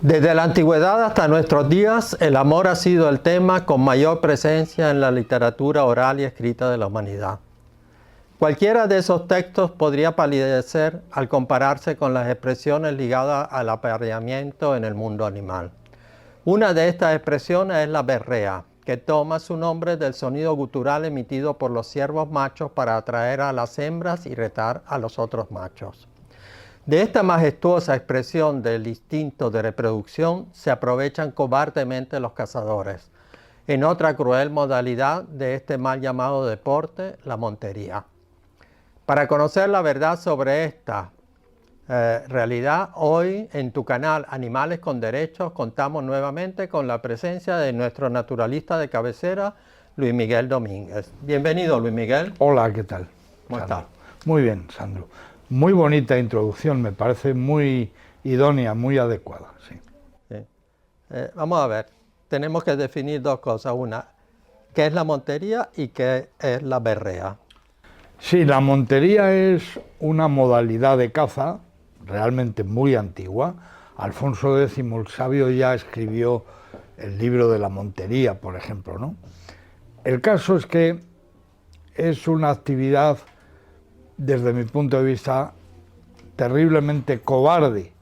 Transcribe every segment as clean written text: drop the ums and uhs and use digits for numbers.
Desde la antigüedad hasta nuestros días, el amor ha sido el tema con mayor presencia en la literatura oral y escrita de la humanidad. Cualquiera de esos textos podría palidecer al compararse con las expresiones ligadas al apareamiento en el mundo animal. Una de estas expresiones es la berrea, que toma su nombre del sonido gutural emitido por los ciervos machos para atraer a las hembras y retar a los otros machos. De esta majestuosa expresión del instinto de reproducción se aprovechan cobardemente los cazadores, en otra cruel modalidad de este mal llamado deporte, la montería. Para conocer la verdad sobre esta realidad, hoy en tu canal Animales con Derechos contamos nuevamente con la presencia de nuestro naturalista de cabecera, Luis Miguel Domínguez. Bienvenido, Luis Miguel. Hola, ¿qué tal? ¿Cómo estás? Muy bien, Sandro. Muy bonita introducción, me parece muy idónea, muy adecuada. Sí. Sí. Vamos a ver, tenemos que definir dos cosas. Una, ¿qué es la montería y qué es la berrea? Sí, la montería es una modalidad de caza realmente muy antigua. Alfonso X el Sabio ya escribió el libro de la montería, por ejemplo, ¿no? El caso es que es una actividad, desde mi punto de vista, terriblemente cobarde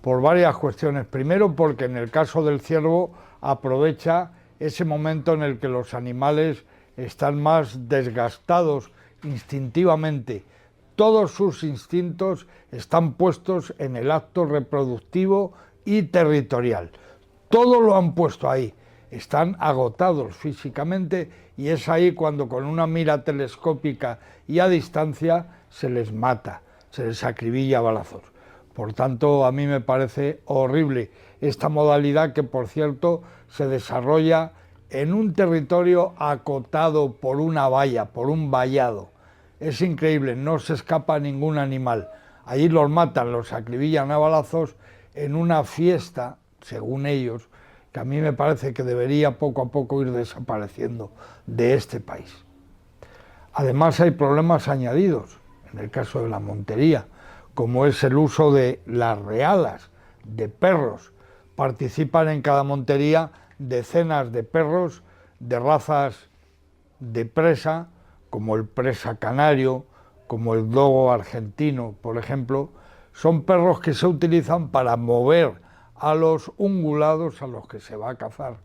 por varias cuestiones. Primero, porque en el caso del ciervo aprovecha ese momento en el que los animales están más desgastados instintivamente. Todos sus instintos están puestos en el acto reproductivo y territorial. Todo lo han puesto ahí. Están agotados físicamente y es ahí cuando con una mira telescópica y a distancia se les mata, se les acribilla a balazos. Por tanto, a mí me parece horrible esta modalidad que, por cierto, se desarrolla en un territorio acotado por una valla, por un vallado. Es increíble, no se escapa ningún animal. Allí los matan, los acribillan a balazos en una fiesta, según ellos, que a mí me parece que debería poco a poco ir desapareciendo de este país. Además hay problemas añadidos, en el caso de la montería, como es el uso de las realas, de perros. Participan en cada montería decenas de perros de razas de presa, como el presa canario, como el dogo argentino, por ejemplo. Son perros que se utilizan para mover a los ungulados a los que se va a cazar.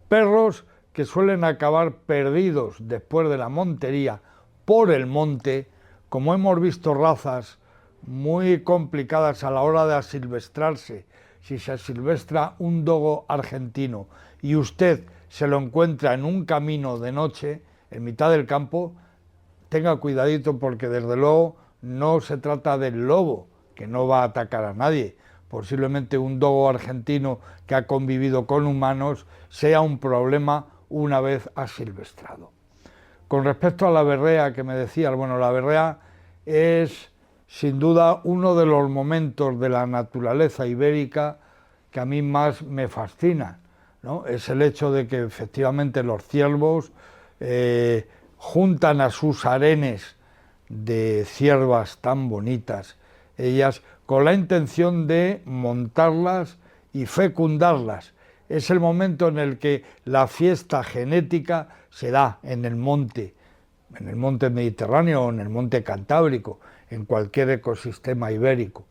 Perros que suelen acabar perdidos después de la montería por el monte, como hemos visto razas muy complicadas a la hora de asilvestrarse. Si se asilvestra un dogo argentino y usted se lo encuentra en un camino de noche, en mitad del campo, tenga cuidadito porque desde luego no se trata del lobo, que no va a atacar a nadie. Posiblemente un dogo argentino que ha convivido con humanos sea un problema una vez asilvestrado. Con respecto a la berrea que me decías, bueno, la berrea es sin duda uno de los momentos de la naturaleza ibérica que a mí más me fascina, ¿no? Es el hecho de que efectivamente los ciervos juntan a sus harenes de ciervas tan bonitas, ellas con la intención de montarlas y fecundarlas. Es el momento en el que la fiesta genética se da en el monte Mediterráneo o en el monte Cantábrico, en cualquier ecosistema ibérico.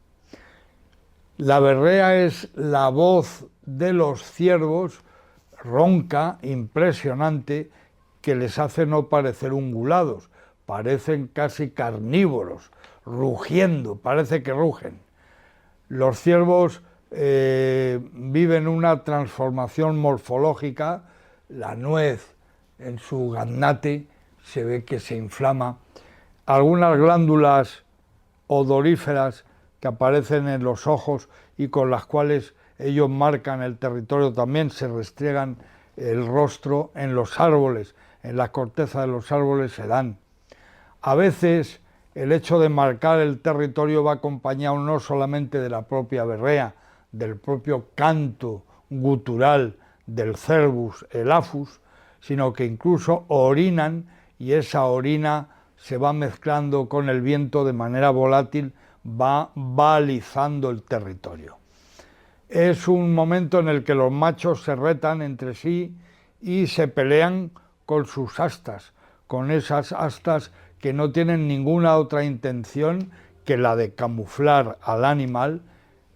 La berrea es la voz de los ciervos, ronca, impresionante, que les hace no parecer ungulados, parecen casi carnívoros, rugiendo, parece que rugen. Los ciervos viven una transformación morfológica, la nuez en su gaznate se ve que se inflama, algunas glándulas odoríferas que aparecen en los ojos y con las cuales ellos marcan el territorio, también se restriegan el rostro en los árboles, en la corteza de los árboles se dan. A veces el hecho de marcar el territorio va acompañado no solamente de la propia berrea, del propio canto gutural del cervus, el afus, sino que incluso orinan y esa orina se va mezclando con el viento de manera volátil, va balizando el territorio. Es un momento en el que los machos se retan entre sí y se pelean con sus astas, con esas astas que no tienen ninguna otra intención que la de camuflar al animal.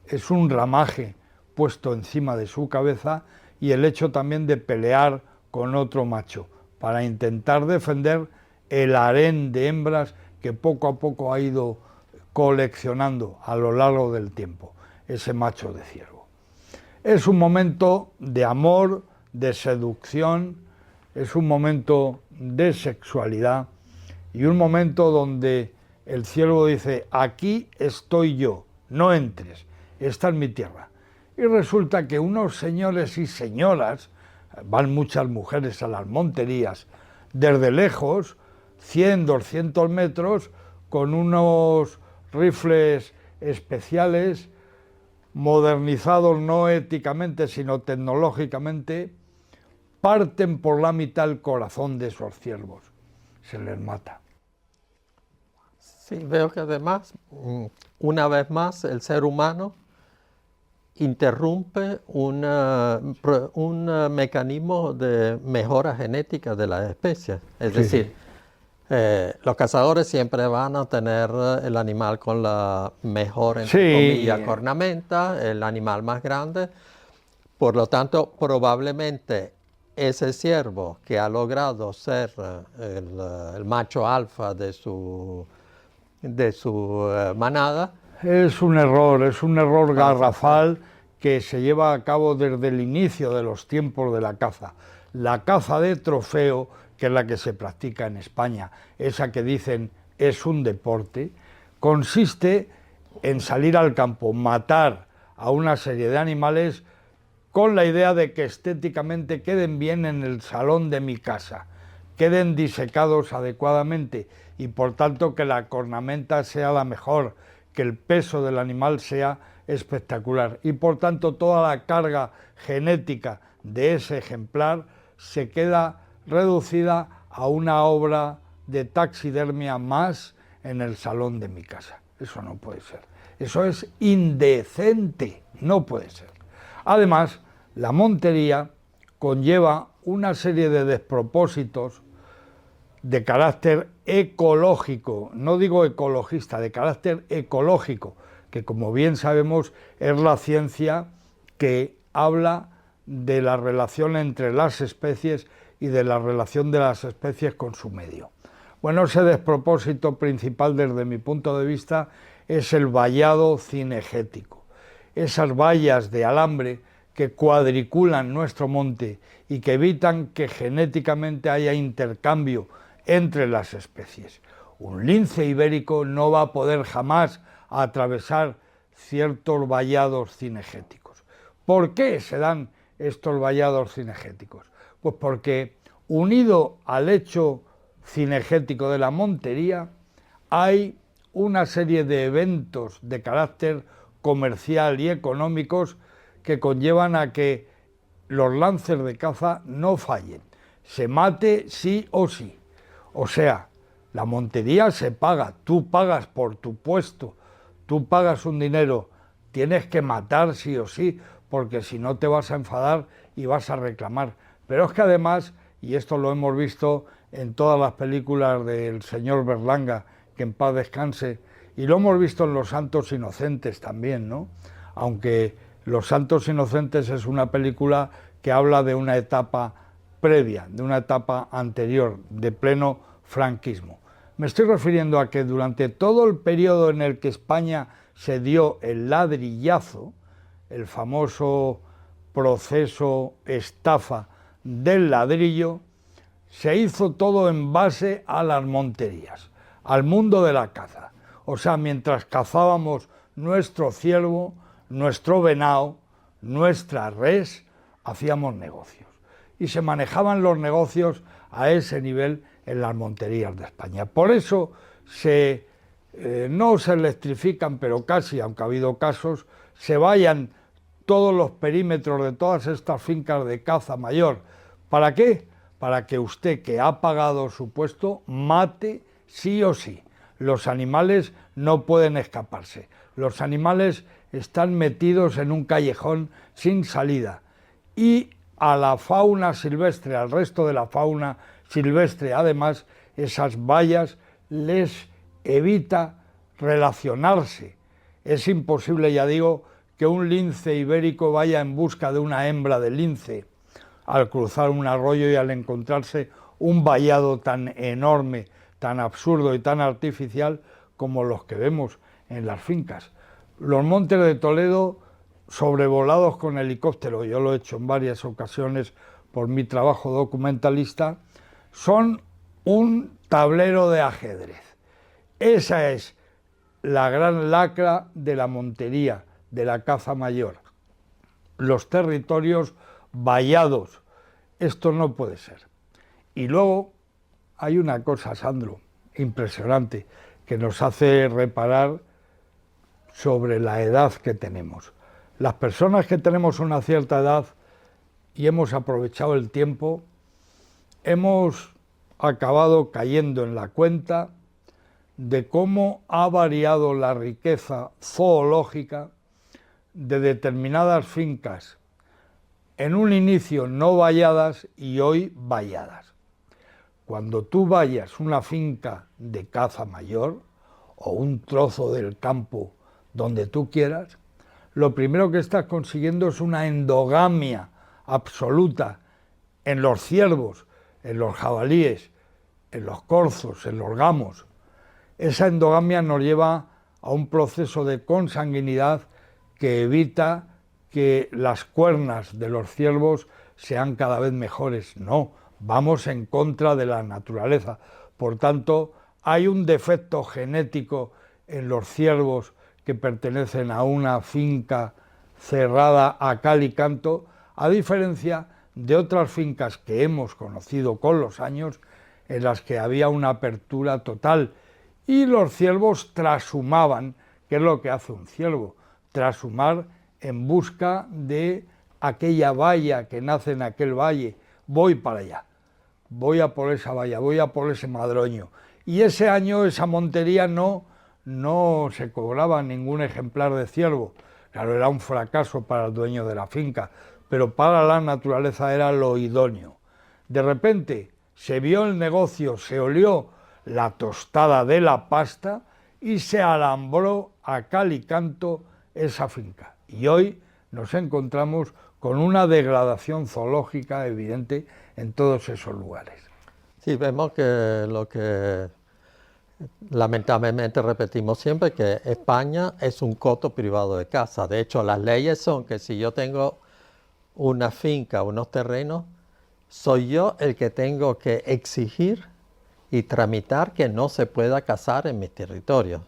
Es un ramaje puesto encima de su cabeza y el hecho también de pelear con otro macho para intentar defender el harén de hembras que poco a poco ha ido coleccionando a lo largo del tiempo ese macho de ciervo. Es un momento de amor, de seducción, es un momento de sexualidad y un momento donde el ciervo dice: aquí estoy yo, no entres, esta es mi tierra. Y resulta que unos señores y señoras, van muchas mujeres a las monterías, desde lejos, 100, 200 metros, con unos rifles especiales, modernizados no éticamente, sino tecnológicamente, parten por la mitad el corazón de esos ciervos. Se les mata. Sí, veo que además, una vez más, el ser humano interrumpe un mecanismo de mejora genética de las especies. Es decir, los cazadores siempre van a tener el animal con la mejor, entre comillas, cornamenta, el animal más grande. Por lo tanto, probablemente ese ciervo que ha logrado ser el macho alfa de su manada. Es un error garrafal que se lleva a cabo desde el inicio de los tiempos de la caza. La caza de trofeo, que es la que se practica en España, esa que dicen es un deporte, consiste en salir al campo, matar a una serie de animales con la idea de que estéticamente queden bien en el salón de mi casa, queden disecados adecuadamente y por tanto que la cornamenta sea la mejor, que el peso del animal sea espectacular y por tanto toda la carga genética de ese ejemplar se queda reducida a una obra de taxidermia más en el salón de mi casa. Eso no puede ser. Eso es indecente, no puede ser. Además, la montería conlleva una serie de despropósitos de carácter ecológico, no digo ecologista, de carácter ecológico, que como bien sabemos es la ciencia que habla de la relación entre las especies y de la relación de las especies con su medio. Bueno, ese despropósito principal desde mi punto de vista es el vallado cinegético. Esas vallas de alambre que cuadriculan nuestro monte y que evitan que genéticamente haya intercambio entre las especies. Un lince ibérico no va a poder jamás atravesar ciertos vallados cinegéticos. ¿Por qué se dan estos vallados cinegéticos? Pues porque unido al hecho cinegético de la montería hay una serie de eventos de carácter comercial y económicos que conllevan a que los lances de caza no fallen, se mate sí o sí. O sea, la montería se paga, tú pagas por tu puesto, tú pagas un dinero, tienes que matar sí o sí, porque si no te vas a enfadar y vas a reclamar. Pero es que además, y esto lo hemos visto en todas las películas del señor Berlanga, que en paz descanse, y lo hemos visto en Los Santos Inocentes también, ¿no? Aunque Los Santos Inocentes es una película que habla de una etapa previa, de una etapa anterior, de pleno franquismo. Me estoy refiriendo a que durante todo el periodo en el que España se dio el ladrillazo, el famoso proceso estafa del ladrillo, se hizo todo en base a las monterías, al mundo de la caza. O sea, mientras cazábamos nuestro ciervo, nuestro venado, nuestra res, hacíamos negocios. Y se manejaban los negocios a ese nivel en las monterías de España. Por eso no se electrifican, pero casi, aunque ha habido casos, se vallan todos los perímetros de todas estas fincas de caza mayor. ¿Para qué? Para que usted, que ha pagado su puesto, mate sí o sí. Los animales no pueden escaparse. Los animales están metidos en un callejón sin salida. Y a la fauna silvestre, al resto de la fauna silvestre, además, esas vallas les evita relacionarse. Es imposible, ya digo, que un lince ibérico vaya en busca de una hembra de lince al cruzar un arroyo y al encontrarse un vallado tan enorme, tan absurdo y tan artificial como los que vemos en las fincas. Los montes de Toledo sobrevolados con helicóptero, yo lo he hecho en varias ocasiones por mi trabajo documentalista, son un tablero de ajedrez. Esa es la gran lacra de la montería, de la caza mayor. Los territorios vallados. Esto no puede ser. Y luego hay una cosa, Sandro, impresionante, que nos hace reparar sobre la edad que tenemos. Las personas que tenemos una cierta edad y hemos aprovechado el tiempo, hemos acabado cayendo en la cuenta de cómo ha variado la riqueza zoológica de determinadas fincas, en un inicio no valladas y hoy valladas. Cuando tú vallas una finca de caza mayor o un trozo del campo donde tú quieras, lo primero que estás consiguiendo es una endogamia absoluta en los ciervos, en los jabalíes, en los corzos, en los gamos. Esa endogamia nos lleva a un proceso de consanguinidad que evita que las cuernas de los ciervos sean cada vez mejores. No, vamos en contra de la naturaleza. Por tanto, hay un defecto genético en los ciervos que pertenecen a una finca cerrada a cal y canto, a diferencia de otras fincas que hemos conocido con los años, en las que había una apertura total y los ciervos trashumaban, que es lo que hace un ciervo, trashumar en busca de aquella valla que nace en aquel valle. Voy para allá, voy a por esa valla, voy a por ese madroño. Y ese año esa montería no se cobraba ningún ejemplar de ciervo. Claro, era un fracaso para el dueño de la finca, pero para la naturaleza era lo idóneo. De repente se vio el negocio, se olió la tostada de la pasta y se alambró a cal y canto esa finca. Y hoy nos encontramos con una degradación zoológica evidente en todos esos lugares. Sí, vemos que lo que lamentablemente repetimos siempre, que España es un coto privado de caza. De hecho, las leyes son que si yo tengo una finca, unos terrenos, soy yo el que tengo que exigir y tramitar que no se pueda cazar en mis territorios.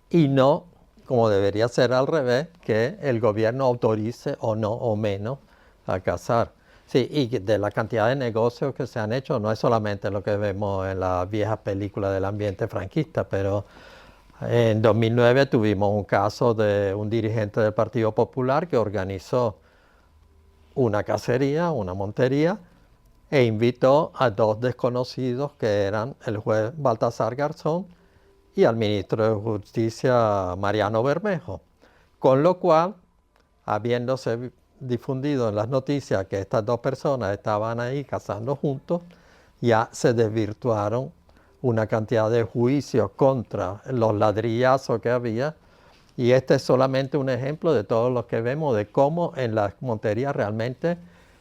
Y no, como debería ser al revés, que el gobierno autorice o no o menos a cazar. Sí, y de la cantidad de negocios que se han hecho, no es solamente lo que vemos en las viejas películas del ambiente franquista, pero en 2009 tuvimos un caso de un dirigente del Partido Popular que organizó una cacería, una montería, e invitó a dos desconocidos que eran el juez Baltasar Garzón y al ministro de Justicia Mariano Bermejo, con lo cual, habiéndose difundido en las noticias que estas dos personas estaban ahí cazando juntos, ya se desvirtuaron una cantidad de juicios contra los ladrillazos que había, y este es solamente un ejemplo de todos los que vemos de cómo en las monterías realmente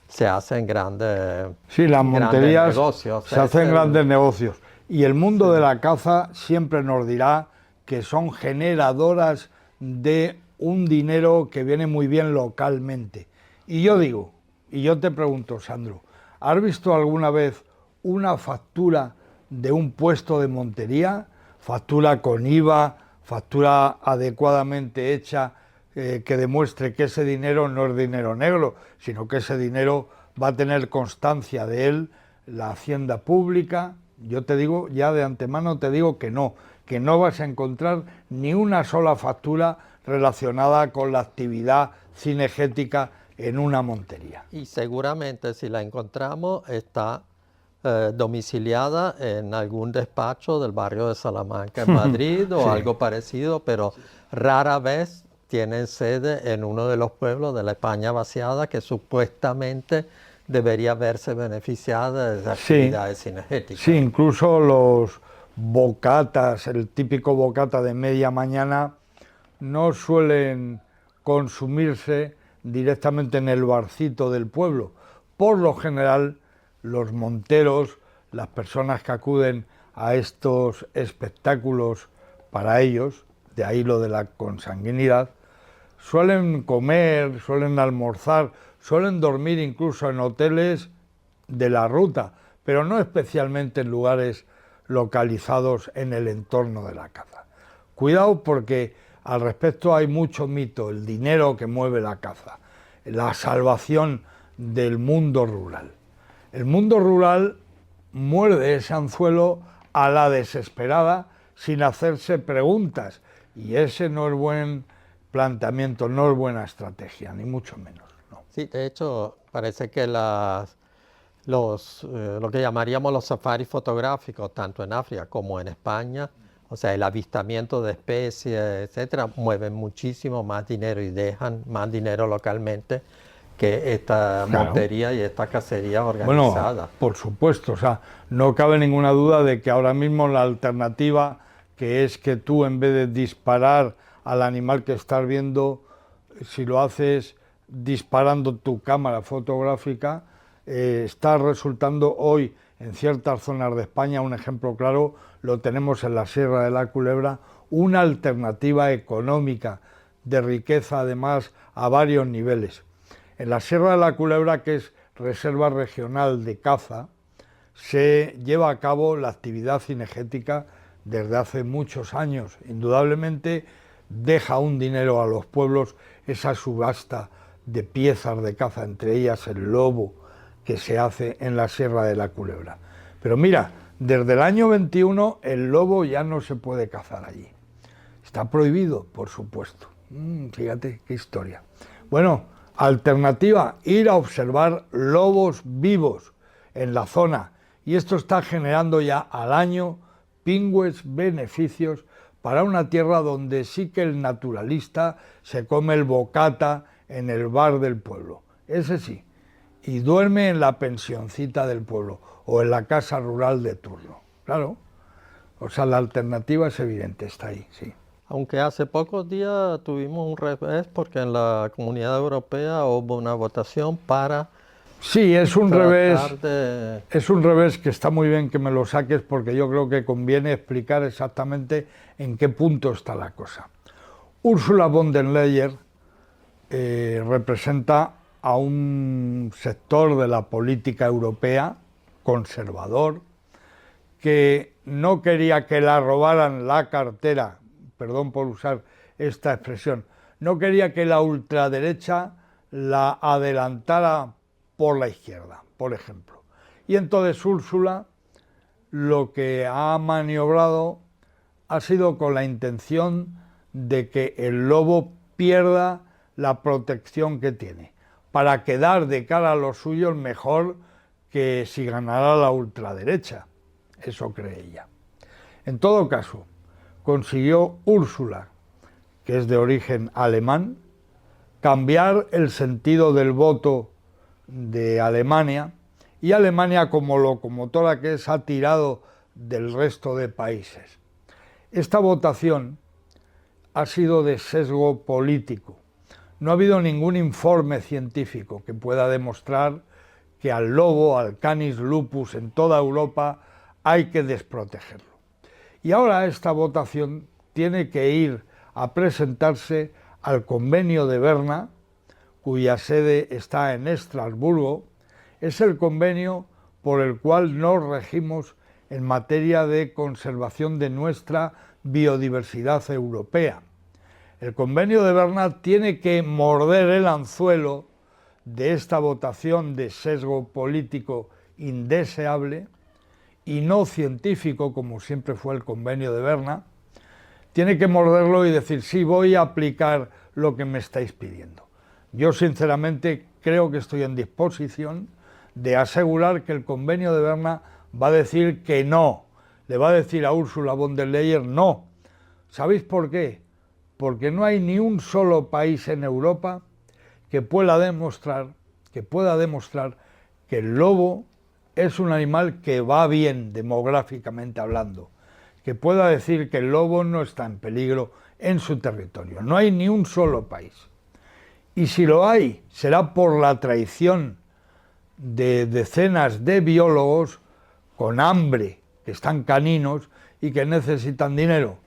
se hacen grandes, sí, las monterías negocios. Se hacen grandes negocios. Y el mundo de la caza siempre nos dirá que son generadoras de un dinero que viene muy bien localmente. Y yo digo, y yo te pregunto, Sandro, ¿has visto alguna vez una factura de un puesto de montería? Factura con IVA, factura adecuadamente hecha, que demuestre que ese dinero no es dinero negro, sino que ese dinero va a tener constancia de él la hacienda pública. Yo te digo, ya de antemano te digo que no vas a encontrar ni una sola factura relacionada con la actividad cinegética en una montería. Y seguramente si la encontramos está domiciliada en algún despacho del barrio de Salamanca en Madrid o sí, algo parecido, pero rara vez tienen sede en uno de los pueblos de la España vaciada que supuestamente debería verse beneficiada de esas actividades cinegéticas. Sí, incluso los bocatas, el típico bocata de media mañana, no suelen consumirse directamente en el barcito del pueblo. Por lo general, los monteros, las personas que acuden a estos espectáculos para ellos, de ahí lo de la consanguinidad, suelen comer, suelen almorzar, suelen dormir incluso en hoteles de la ruta, pero no especialmente en lugares localizados en el entorno de la caza. Cuidado porque al respecto hay mucho mito, el dinero que mueve la caza, la salvación del mundo rural. El mundo rural muerde ese anzuelo a la desesperada sin hacerse preguntas y ese no es buen planteamiento, no es buena estrategia, ni mucho menos. No. Sí, de hecho parece que lo que llamaríamos los safaris fotográficos, tanto en África como en España, o sea, el avistamiento de especies, etcétera, mueven muchísimo más dinero y dejan más dinero localmente que esta montería y esta cacería organizada. Bueno, por supuesto, o sea, no cabe ninguna duda de que ahora mismo la alternativa, que es que tú en vez de disparar al animal que estás viendo, si lo haces disparando tu cámara fotográfica, está resultando hoy en ciertas zonas de España, un ejemplo claro, lo tenemos en la Sierra de la Culebra, una alternativa económica de riqueza además a varios niveles. En la Sierra de la Culebra, que es reserva regional de caza, se lleva a cabo la actividad cinegética desde hace muchos años. Indudablemente deja un dinero a los pueblos esa subasta de piezas de caza, entre ellas el lobo, que se hace en la Sierra de la Culebra. Pero mira, desde el año 21 el lobo ya no se puede cazar allí. Está prohibido, por supuesto. Fíjate qué historia. Bueno, alternativa, ir a observar lobos vivos en la zona. Y esto está generando ya al año pingües beneficios para una tierra donde sí que el naturalista se come el bocata en el bar del pueblo. Ese sí. Y duerme en la pensioncita del pueblo o en la casa rural de turno. Claro. O sea, la alternativa es evidente, está ahí, sí. Aunque hace pocos días tuvimos un revés porque en la Comunidad Europea hubo una votación para... Sí, es un revés que está muy bien que me lo saques porque yo creo que conviene explicar exactamente en qué punto está la cosa. Ursula von der Leyen representa a un sector de la política europea conservador que no quería que la robaran la cartera, perdón por usar esta expresión, no quería que la ultraderecha la adelantara por la izquierda, por ejemplo. Y entonces Úrsula lo que ha maniobrado ha sido con la intención de que el lobo pierda la protección que tiene, para quedar de cara a los suyos mejor que si ganara la ultraderecha. Eso cree ella. En todo caso, consiguió Úrsula, que es de origen alemán, cambiar el sentido del voto de Alemania, y Alemania, como locomotora que es, ha tirado del resto de países. Esta votación ha sido de sesgo político. No ha habido ningún informe científico que pueda demostrar que al lobo, al Canis lupus en toda Europa, hay que desprotegerlo. Y ahora esta votación tiene que ir a presentarse al Convenio de Berna, cuya sede está en Estrasburgo. Es el convenio por el cual nos regimos en materia de conservación de nuestra biodiversidad europea. El Convenio de Berna tiene que morder el anzuelo de esta votación de sesgo político indeseable y no científico, como siempre fue el Convenio de Berna. Tiene que morderlo y decir, sí, voy a aplicar lo que me estáis pidiendo. Yo sinceramente creo que estoy en disposición de asegurar que el Convenio de Berna va a decir que no, le va a decir a Ursula von der Leyen no. ¿Sabéis por qué? porque no hay ni un solo país en Europa que pueda demostrar que el lobo es un animal que va bien demográficamente hablando, que pueda decir que el lobo no está en peligro en su territorio. No hay ni un solo país. Y si lo hay, será por la traición de decenas de biólogos con hambre, que están caninos y que necesitan dinero,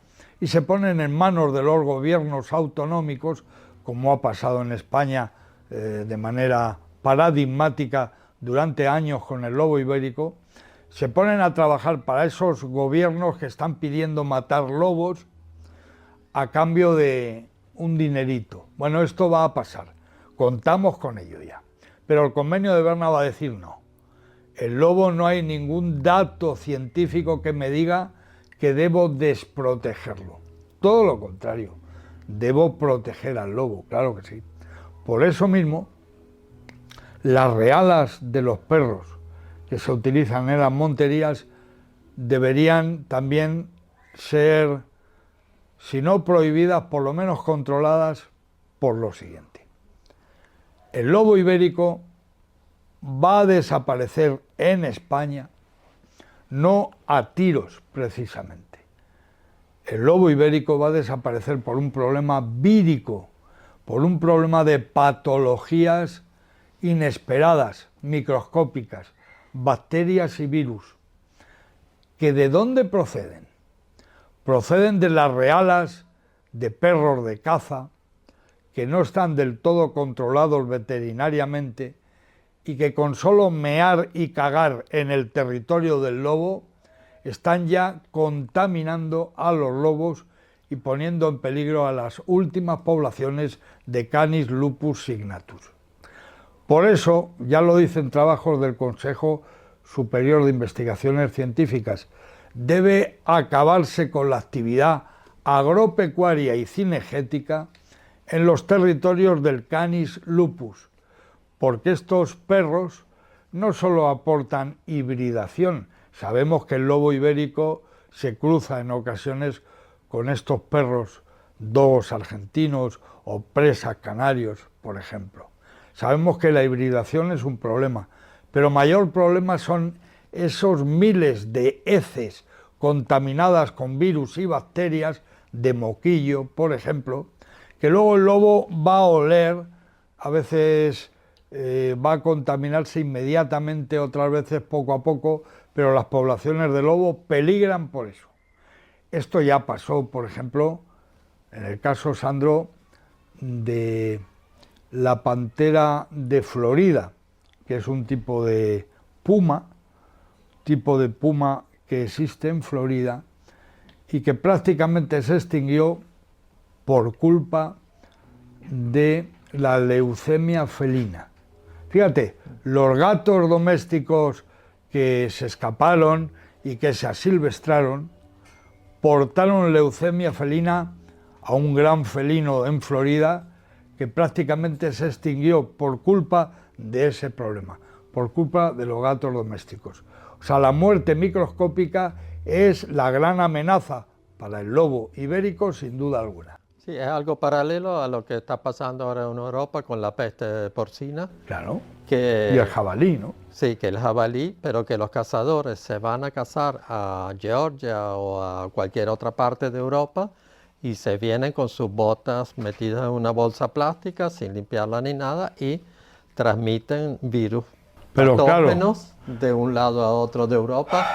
y se ponen en manos de los gobiernos autonómicos, como ha pasado en España de manera paradigmática durante años con el lobo ibérico. Se ponen a trabajar para esos gobiernos que están pidiendo matar lobos a cambio de un dinerito. Bueno, esto va a pasar, contamos con ello ya. Pero el convenio de Berna va a decir no. El lobo, no hay ningún dato científico que me diga que debo desprotegerlo. Todo lo contrario, debo proteger al lobo, claro que sí. Por eso mismo, las realas de los perros que se utilizan en las monterías deberían también ser, si no prohibidas, por lo menos controladas por lo siguiente. El lobo ibérico va a desaparecer en España, no a tiros precisamente. El lobo ibérico va a desaparecer por un problema vírico, por un problema de patologías inesperadas, microscópicas, bacterias y virus. ¿Que de dónde proceden? Proceden de las realas de perros de caza, que no están del todo controlados veterinariamente y que con solo mear y cagar en el territorio del lobo están ya contaminando a los lobos y poniendo en peligro a las últimas poblaciones de Canis lupus signatus. Por eso, ya lo dicen trabajos del Consejo Superior de Investigaciones Científicas, debe acabarse con la actividad agropecuaria y cinegética en los territorios del Canis lupus, porque estos perros no solo aportan hibridación, sabemos que el lobo ibérico se cruza en ocasiones con estos perros dogos argentinos o presas canarios, por ejemplo. Sabemos que la hibridación es un problema, pero mayor problema son esos miles de heces contaminadas con virus y bacterias, de moquillo, por ejemplo, que luego el lobo va a oler, a veces va a contaminarse inmediatamente, otras veces poco a poco, pero las poblaciones de lobo peligran por eso. Esto ya pasó, por ejemplo, en el caso, Sandro, de la pantera de Florida, que es un tipo de puma que existe en Florida y que prácticamente se extinguió por culpa de la leucemia felina. Fíjate, los gatos domésticos que se escaparon y que se asilvestraron portaron leucemia felina a un gran felino en Florida que prácticamente se extinguió por culpa de ese problema, por culpa de los gatos domésticos. O sea, la muerte microscópica es la gran amenaza para el lobo ibérico, sin duda alguna. Sí, es algo paralelo a lo que está pasando ahora en Europa con la peste porcina. Claro, que, y el jabalí, ¿no? Sí, que el jabalí, pero que los cazadores se van a cazar a Georgia o a cualquier otra parte de Europa y se vienen con sus botas metidas en una bolsa plástica sin limpiarla ni nada y transmiten virus patógenos de un lado a otro de Europa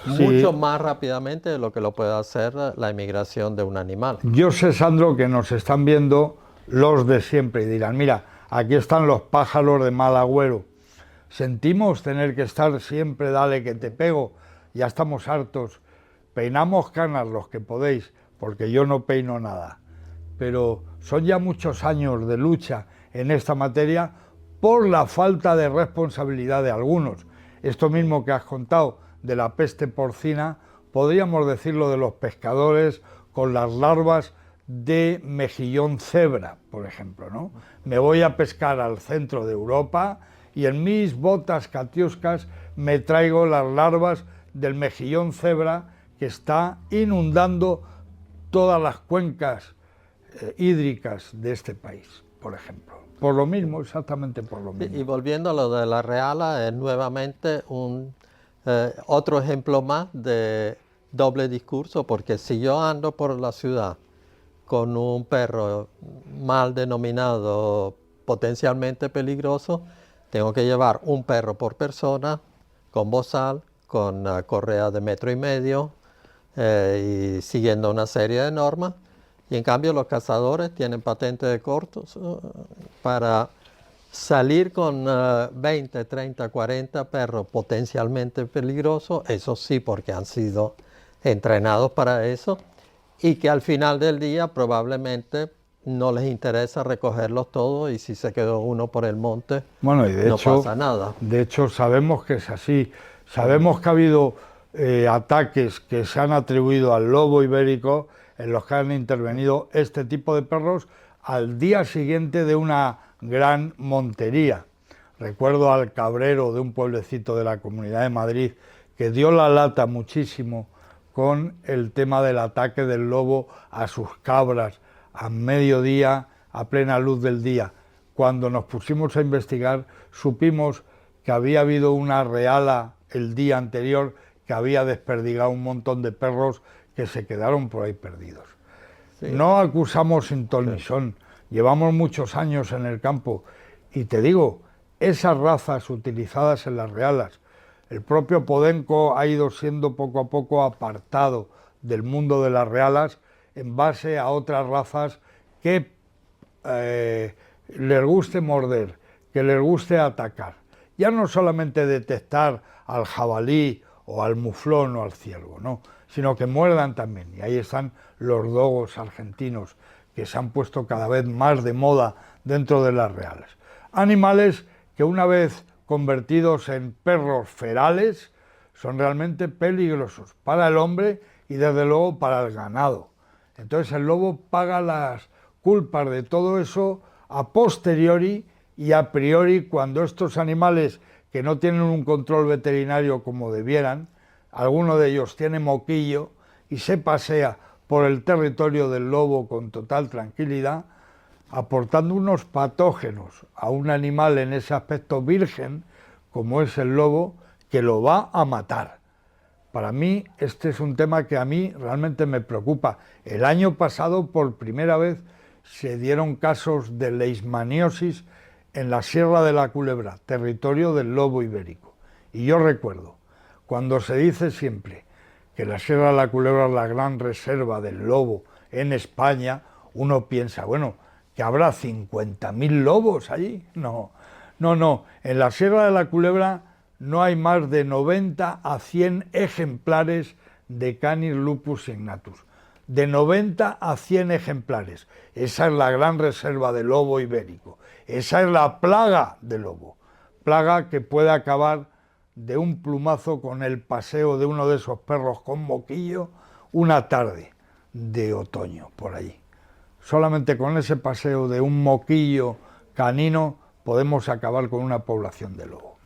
mucho más rápidamente de lo que lo puede hacer la inmigración de un animal. Yo sé, Sandro, que nos están viendo los de siempre y dirán, mira, aquí están los pájaros de mal agüero. Sentimos tener que estar siempre, dale que te pego, ya estamos hartos. Peinamos canas los que podéis, porque yo no peino nada. Pero son ya muchos años de lucha en esta materia por la falta de responsabilidad de algunos. Esto mismo que has contado de la peste porcina, podríamos decirlo de los pescadores con las larvas de mejillón cebra, por ejemplo, ¿no? Me voy a pescar al centro de Europa y en mis botas catiuscas me traigo las larvas del mejillón cebra que está inundando todas las cuencas hídricas de este país, por ejemplo. Por lo mismo, exactamente por lo mismo. Y volviendo a lo de la Reala, es nuevamente otro ejemplo más de doble discurso, porque si yo ando por la ciudad con un perro mal denominado potencialmente peligroso, tengo que llevar un perro por persona, con bozal, con correa de 1,5 metros y siguiendo una serie de normas. Y en cambio los cazadores tienen patentes de cortos para salir con 20, 30, 40 perros potencialmente peligrosos, eso sí, porque han sido entrenados para eso, y que al final del día probablemente no les interesa recogerlos todos, y si se quedó uno por el monte, bueno, y de no hecho, pasa nada. De hecho, sabemos que es así. Sabemos que ha habido ataques que se han atribuido al lobo ibérico en los que han intervenido este tipo de perros al día siguiente de una gran montería. Recuerdo al cabrero de un pueblecito de la Comunidad de Madrid que dio la lata muchísimo con el tema del ataque del lobo a sus cabras a mediodía, a plena luz del día. Cuando nos pusimos a investigar, supimos que había habido una reala el día anterior que había desperdigado un montón de perros que se quedaron por ahí perdidos. Sí. No acusamos sin ton ni son, llevamos muchos años en el campo y te digo, esas razas utilizadas en las realas, el propio Podenco ha ido siendo poco a poco apartado del mundo de las realas en base a otras razas que les guste morder, que les guste atacar. Ya no solamente detectar al jabalí o al muflón o al ciervo, no, sino que muerdan también. Y ahí están los dogos argentinos, que se han puesto cada vez más de moda dentro de las reales. Animales que una vez convertidos en perros ferales son realmente peligrosos para el hombre y desde luego para el ganado. Entonces el lobo paga las culpas de todo eso a posteriori y a priori cuando estos animales que no tienen un control veterinario como debieran, alguno de ellos tiene moquillo y se pasea por el territorio del lobo con total tranquilidad, aportando unos patógenos a un animal en ese aspecto virgen, como es el lobo, que lo va a matar. Para mí, este es un tema que a mí realmente me preocupa. El año pasado, por primera vez, se dieron casos de leishmaniosis en la Sierra de la Culebra, territorio del lobo ibérico. Y yo recuerdo, cuando se dice siempre que la Sierra de la Culebra es la gran reserva del lobo en España, uno piensa, bueno, que habrá 50.000 lobos allí. No, no, no. En la Sierra de la Culebra no hay más de 90 a 100 ejemplares de Canis lupus signatus. De 90 a 100 ejemplares. Esa es la gran reserva de lobo ibérico. Esa es la plaga del lobo. Plaga que puede acabar de un plumazo con el paseo de uno de esos perros con moquillo una tarde de otoño por allí. Solamente con ese paseo de un moquillo canino podemos acabar con una población de lobo.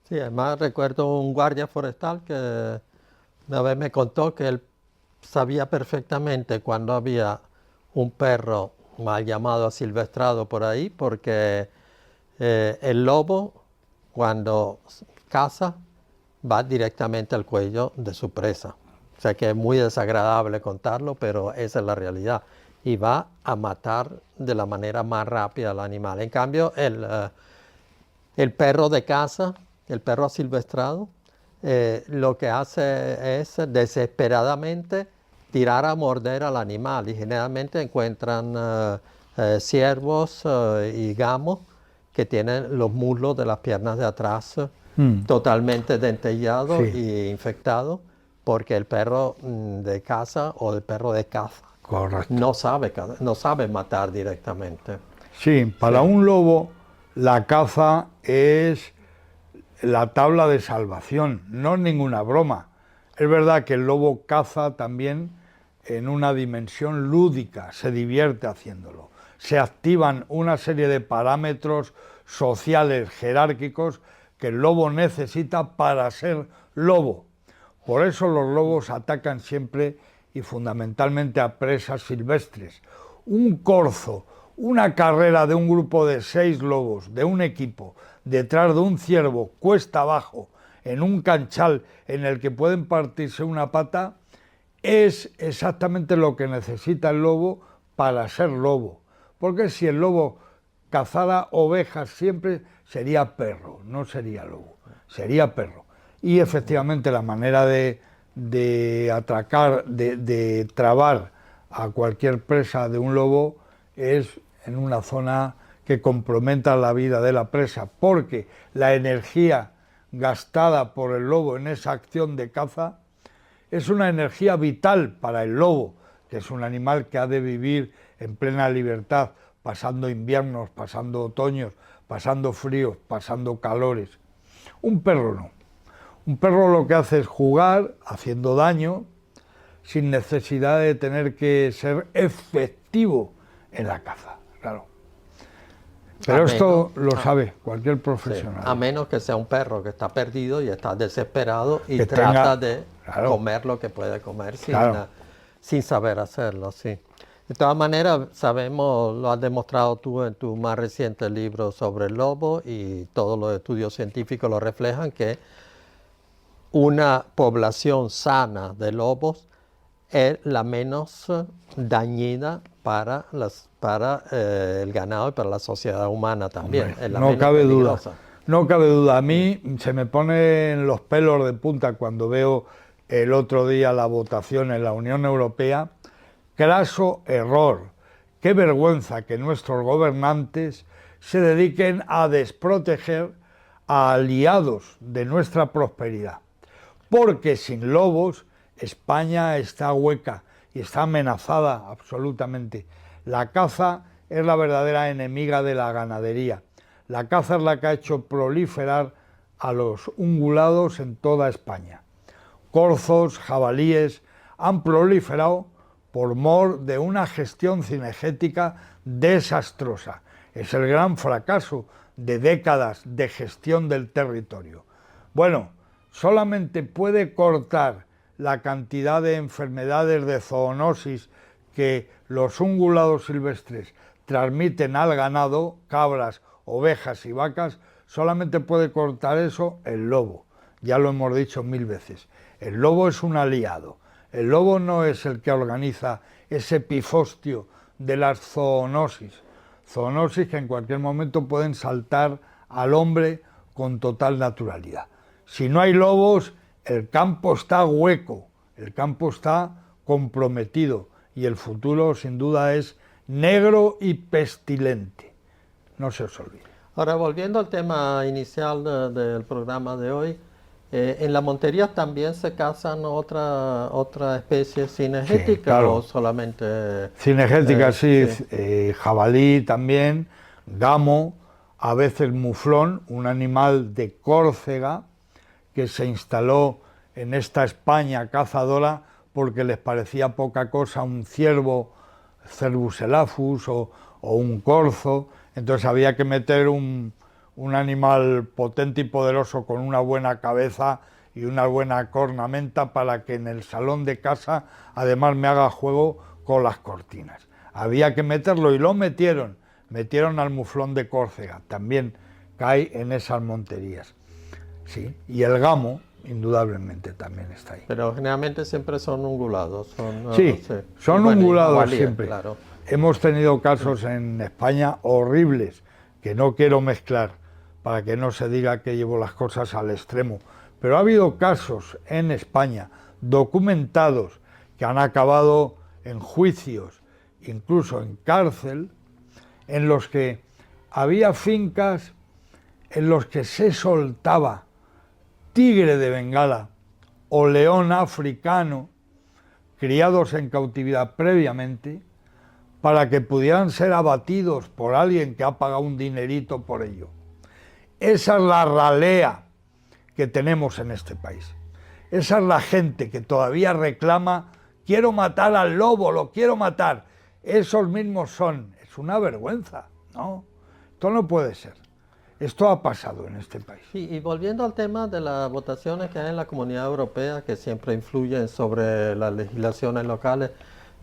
Sí, además recuerdo un guardia forestal que una vez me contó que él sabía perfectamente cuando había un perro mal llamado asilvestrado por ahí, porque el lobo cuando caza va directamente al cuello de su presa. O sea que es muy desagradable contarlo, pero esa es la realidad. Y va a matar de la manera más rápida al animal. En cambio, el perro de caza, el perro asilvestrado, lo que hace es desesperadamente tirar a morder al animal y generalmente encuentran ciervos y gamos que tienen los muslos de las piernas de atrás totalmente dentellados y infectados porque el perro de caza o el perro de caza no sabe matar directamente. Sí, para un lobo la caza es la tabla de salvación, no es ninguna broma. Es verdad que el lobo caza también en una dimensión lúdica, se divierte haciéndolo. Se activan una serie de parámetros sociales jerárquicos que el lobo necesita para ser lobo. Por eso los lobos atacan siempre y fundamentalmente a presas silvestres. un corzo, una carrera de un grupo de 6 lobos, de un equipo, detrás de un ciervo, cuesta abajo, en un canchal en el que pueden partirse una pata, es exactamente lo que necesita el lobo para ser lobo. Porque si el lobo cazara ovejas siempre, sería perro, no sería lobo, sería perro. Y efectivamente la manera de atracar, de trabar a cualquier presa de un lobo es en una zona que comprometa la vida de la presa, porque la energía gastada por el lobo en esa acción de caza es una energía vital para el lobo, que es un animal que ha de vivir en plena libertad, pasando inviernos, pasando otoños, pasando fríos, pasando calores. Un perro no. Un perro lo que hace es jugar, haciendo daño, sin necesidad de tener que ser efectivo en la caza, claro. Pero esto lo sabe cualquier profesional. Sí, a menos que sea un perro que está perdido y está desesperado y que trata de claro, comer lo que puede comer sin, claro, sin saber hacerlo, sí. De todas maneras, sabemos, lo has demostrado tú en tu más reciente libro sobre el lobo y todos los estudios científicos lo reflejan, que una población sana de lobos es la menos dañina para el ganado y para la sociedad humana también. Hombre, Es la no menos cabe peligrosa. duda. No cabe duda. A mí se me ponen los pelos de punta cuando veo el otro día la votación en la Unión Europea. Craso error. Qué vergüenza que nuestros gobernantes se dediquen a desproteger a aliados de nuestra prosperidad. Porque sin lobos España está hueca y está amenazada absolutamente. La caza es la verdadera enemiga de la ganadería. La caza es la que ha hecho proliferar a los ungulados en toda España. Corzos, jabalíes han proliferado por mor de una gestión cinegética desastrosa. Es el gran fracaso de décadas de gestión del territorio. Bueno, solamente puede cortar la cantidad de enfermedades de zoonosis que los ungulados silvestres transmiten al ganado, cabras, ovejas y vacas, solamente puede cortar eso el lobo. Ya lo hemos dicho 1000 veces. El lobo es un aliado. El lobo no es el que organiza ese pifostio de las zoonosis. Zoonosis que en cualquier momento pueden saltar al hombre con total naturalidad. Si no hay lobos, el campo está hueco, el campo está comprometido y el futuro sin duda es negro y pestilente. No se os olvide. Ahora, volviendo al tema inicial del programa de hoy, ¿en la montería también se cazan otra especie cinegética Sí, claro. o solamente...? Cinegética sí, sí. Jabalí también, gamo, a veces muflón, un animal de Córcega que se instaló en esta España cazadora porque les parecía poca cosa un ciervo, Cervus elaphus o un corzo, entonces había que meter un animal potente y poderoso con una buena cabeza y una buena cornamenta para que en el salón de casa además me haga juego con las cortinas. Había que meterlo y lo metieron al muflón de Córcega, también cae en esas monterías. Sí, y el gamo, indudablemente, también está ahí. Pero generalmente siempre son ungulados. Sí, son ungulados jabalíes, siempre. Claro. Hemos tenido casos en España horribles, que no quiero mezclar, para que no se diga que llevo las cosas al extremo. Pero ha habido casos en España documentados que han acabado en juicios, incluso en cárcel, en los que había fincas en los que se soltaba tigre de Bengala o león africano criados en cautividad previamente para que pudieran ser abatidos por alguien que ha pagado un dinerito por ello. Esa es la ralea que tenemos en este país. Esa es la gente que todavía reclama, quiero matar al lobo, lo quiero matar. Esos mismos son. Es una vergüenza, ¿no? Esto no puede ser. Esto ha pasado en este país. Sí, y volviendo al tema de las votaciones que hay en la Comunidad Europea, que siempre influyen sobre las legislaciones locales,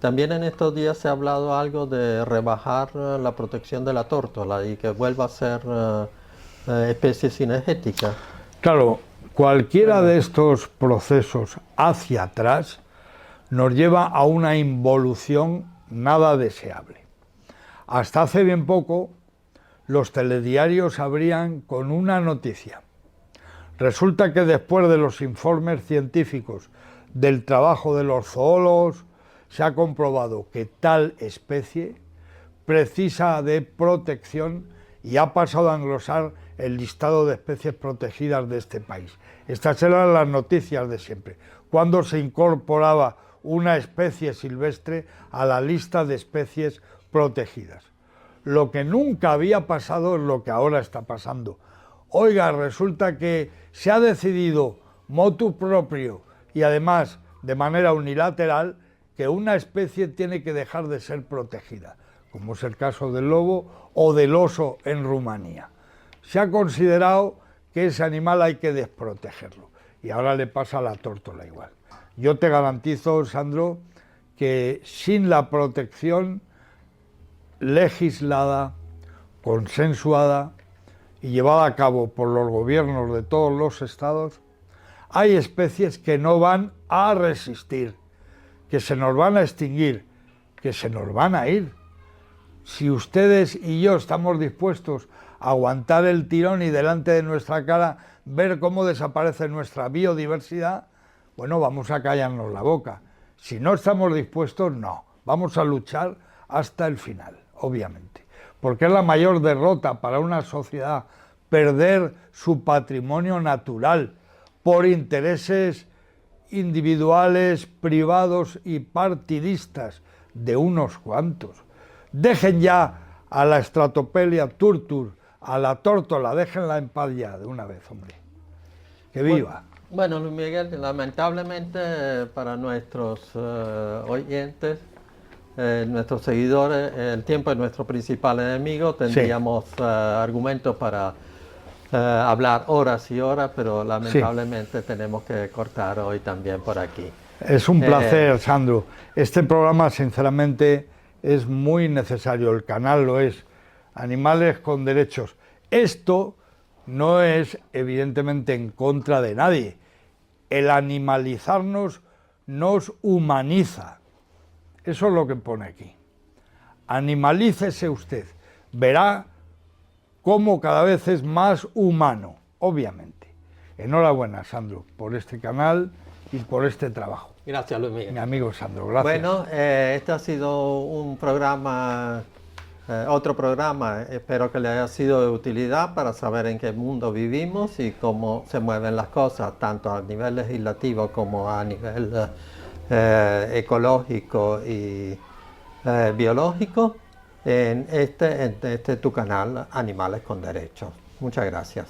También en estos días se ha hablado algo de rebajar la protección de la tórtola y que vuelva a ser especie cinegética. Claro, cualquiera de estos procesos hacia atrás nos lleva a una involución nada deseable. Hasta hace bien poco, los telediarios abrían con una noticia. Resulta que después de los informes científicos del trabajo de los zoólogos, se ha comprobado que tal especie precisa de protección y ha pasado a engrosar el listado de especies protegidas de este país. Estas eran las noticias de siempre, cuando se incorporaba una especie silvestre a la lista de especies protegidas. Lo que nunca había pasado es lo que ahora está pasando. Oiga, resulta que se ha decidido motu proprio y además de manera unilateral que una especie tiene que dejar de ser protegida, como es el caso del lobo o del oso en Rumanía. Se ha considerado que ese animal hay que desprotegerlo y ahora le pasa a la tórtola igual. Yo te garantizo, Sandro, que sin la protección legislada, consensuada y llevada a cabo por los gobiernos de todos los estados, hay especies que no van a resistir, que se nos van a extinguir, que se nos van a ir. Si ustedes y yo estamos dispuestos a aguantar el tirón y delante de nuestra cara ver cómo desaparece nuestra biodiversidad, bueno, vamos a callarnos la boca. Si no estamos dispuestos, no. Vamos a luchar hasta el final, obviamente. Porque es la mayor derrota para una sociedad perder su patrimonio natural por intereses individuales, privados y partidistas de unos cuantos. Dejen ya a la Stratopelia turtur, a la tórtola, déjenla en paz ya de una vez, hombre. Que viva. Bueno, Luis Miguel, lamentablemente para nuestros oyentes, nuestros seguidores, el tiempo es nuestro principal enemigo. Tendríamos argumentos para hablar horas y horas, pero lamentablemente tenemos que cortar hoy también por aquí. Es un placer, Sandro. Este programa, sinceramente, es muy necesario. El canal lo es. Animales con derechos. Esto no es, evidentemente, en contra de nadie. El animalizarnos nos humaniza. Eso es lo que pone aquí. Animalícese usted. Verá cómo cada vez es más humano, obviamente. Enhorabuena, Sandro, por este canal y por este trabajo. Gracias, Luis Miguel. Mi amigo Sandro, gracias. Bueno, este ha sido un programa, otro programa, espero que le haya sido de utilidad para saber en qué mundo vivimos y cómo se mueven las cosas, tanto a nivel legislativo como a nivel ecológico y biológico, en este tu canal Animales con Derechos. Muchas gracias.